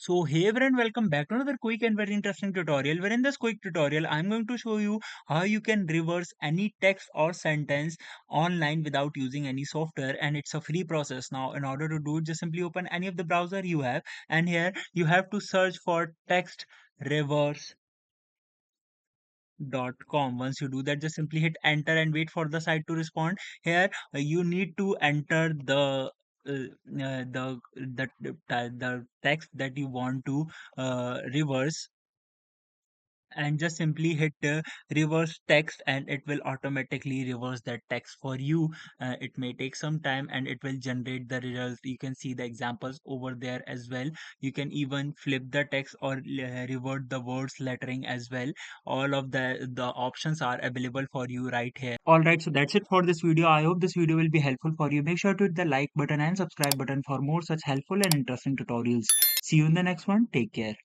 So hey everyone, welcome back to another quick and very interesting tutorial, where in this quick tutorial I'm going to show you how you can reverse any text or sentence online without using any software, and it's a free process. Now in order to do it, just simply open any of the browser you have, and here you have to search for textreverse.com. Once you do that, just simply hit enter and wait for the site to respond. Here you need to enter the text that you want to reverse, and just simply hit reverse text, and it will automatically reverse that text for you. It may take some time and it will generate the result. You can see the examples over there as well. You can even flip the text or revert the words lettering as well. All of the options are available for you right here. All right, so that's it for this video. I hope this video will be helpful for you. Make sure to hit the like button and subscribe button for more such helpful and interesting tutorials. See you in the next one. Take care.